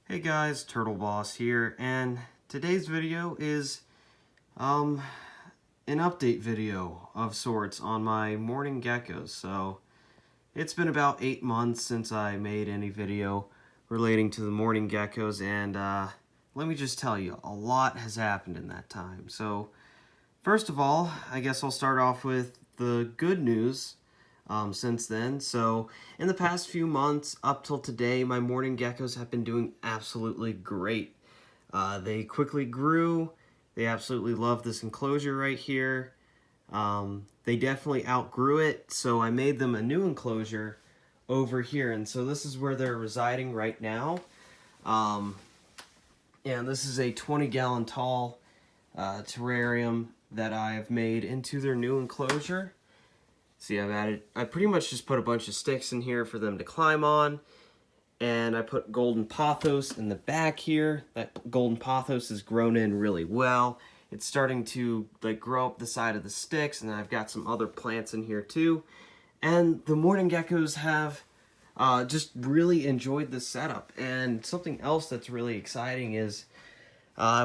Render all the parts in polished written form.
Hey guys, Turtle Boss here, and today's video is an update video of sorts on my mourning geckos. So it's been about 8 months since I made any video relating to the mourning geckos, and let me just tell you, a lot has happened in that time. So first of all, I guess I'll start off with the good news. Since then. So in the past few months up till today, my mourning geckos have been doing absolutely great. They quickly grew. They absolutely love this enclosure right here. They definitely outgrew it, so I made them a new enclosure over here, and so this is where they're residing right now. And this is a 20-gallon tall terrarium that I have made into their new enclosure. See, I pretty much just put a bunch of sticks in here for them to climb on, and I put golden pothos in the back here. That golden pothos has grown in really well. It's starting to grow up the side of the sticks, and I've got some other plants in here too. And the mourning geckos have just really enjoyed this setup. And something else that's really exciting is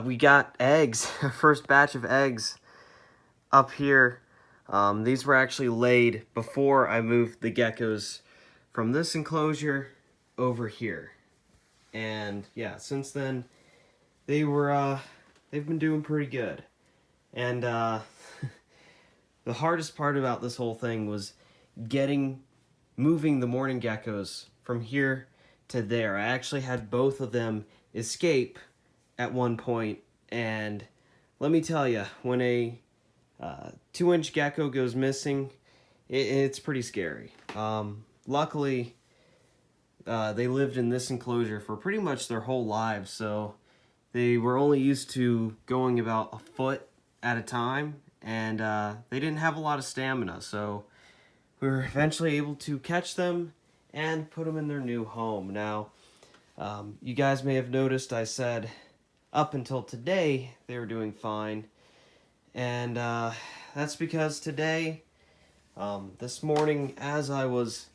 we got eggs, our first batch of eggs up here. These were actually laid before I moved the geckos from this enclosure over here. And yeah, since then, they've been doing pretty good. And the hardest part about this whole thing was moving the mourning geckos from here to there. I actually had both of them escape at one point, and let me tell you, when a 2-inch gecko goes missing, it's pretty scary. Luckily, they lived in this enclosure for pretty much their whole lives, so they were only used to going about a foot at a time, and they didn't have a lot of stamina, so we were eventually able to catch them and put them in their new home. Now, you guys may have noticed I said up until today they were doing fine. And that's because today, this morning, as I was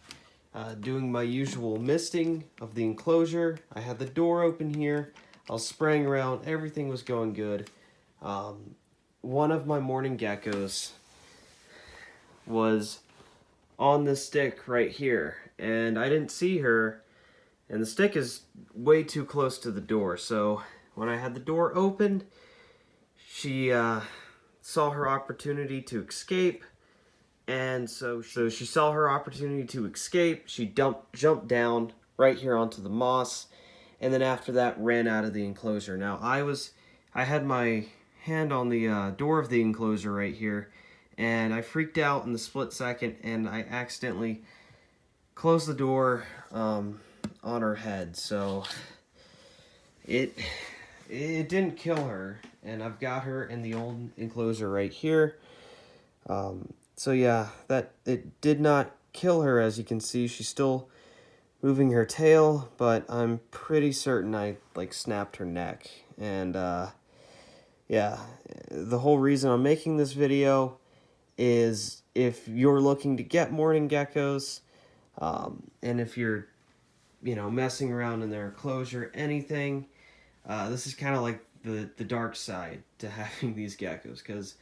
doing my usual misting of the enclosure, I had the door open here, I was spraying around, everything was going good. One of my mourning geckos was on this stick right here, and I didn't see her, and the stick is way too close to the door, so when I had the door opened, she saw her opportunity to escape, and so she saw her opportunity to escape. She jumped down right here onto the moss, and then after that ran out of the enclosure. Now I had my hand on the door of the enclosure right here, and I freaked out in the split second, and I accidentally closed the door on her head. So it didn't kill her, and I've got her in the old enclosure right here. So yeah, it did not kill her. As you can see, she's still moving her tail, but I'm pretty certain I snapped her neck. And yeah, the whole reason I'm making this video is if you're looking to get mourning geckos, and if you're messing around in their enclosure, anything, this is kind of like the dark side to having these geckos, because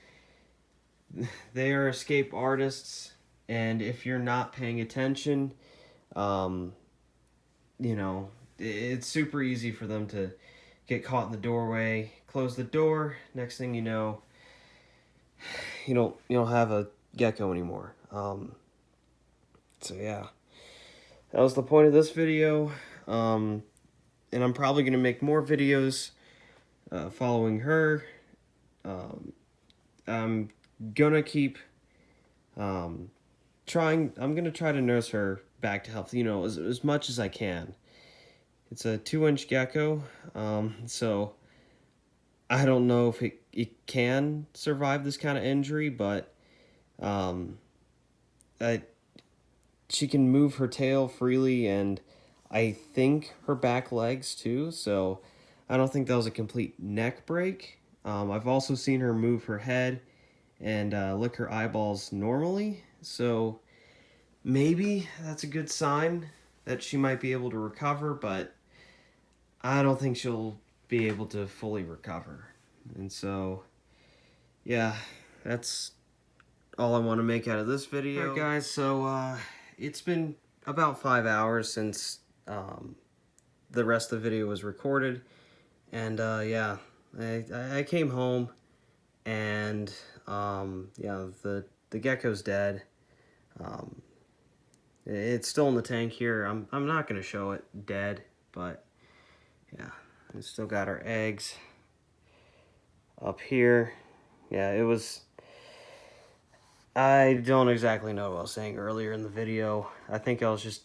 they are escape artists, and if you're not paying attention, it's super easy for them to get caught in the doorway, close the door, next thing you know, you don't have a gecko anymore. So yeah, that was the point of this video, and I'm probably going to make more videos following her. I'm gonna keep I'm gonna try to nurse her back to health, as much as I can. It's a 2-inch gecko, so I don't know if it can survive this kind of injury, but she can move her tail freely, and I think her back legs too, so I don't think that was a complete neck break. I've also seen her move her head and lick her eyeballs normally, so maybe that's a good sign that she might be able to recover, but I don't think she'll be able to fully recover. And so, yeah, that's all I want to make out of this video. Alright guys, so it's been about 5 hours since the rest of the video was recorded. And yeah, I came home and yeah, the gecko's dead. It's still in the tank here. I'm not gonna show it dead, but yeah, it's still got our eggs up here. Yeah, it was. I don't exactly know what I was saying earlier in the video. I think I was just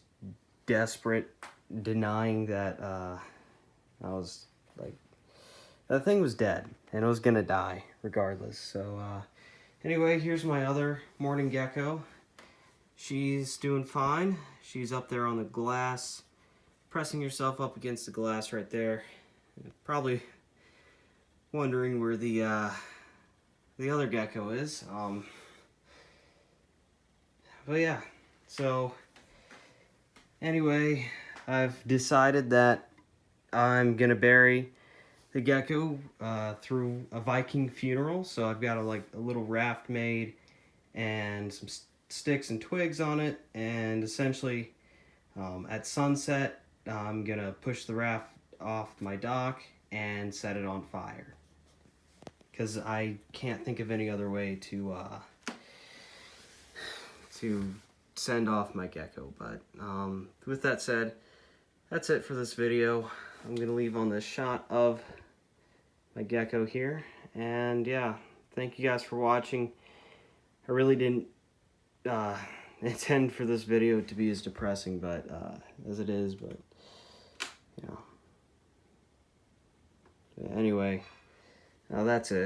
desperate, denying that I was like, that thing was dead and it was gonna die regardless. So anyway, here's my other mourning gecko. She's doing fine. She's up there on the glass, pressing herself up against the glass right there. Probably wondering where the other gecko is. But yeah, so anyway, I've decided that I'm gonna bury the gecko through a Viking funeral. So I've got a little raft made and some sticks and twigs on it, and essentially at sunset I'm gonna push the raft off my dock and set it on fire, because I can't think of any other way to send off my gecko. But with that said, that's it for this video. I'm gonna leave on this shot of my gecko here, and yeah, thank you guys for watching. I really didn't intend for this video to be as depressing, but as it is. But you know, anyway, that's it.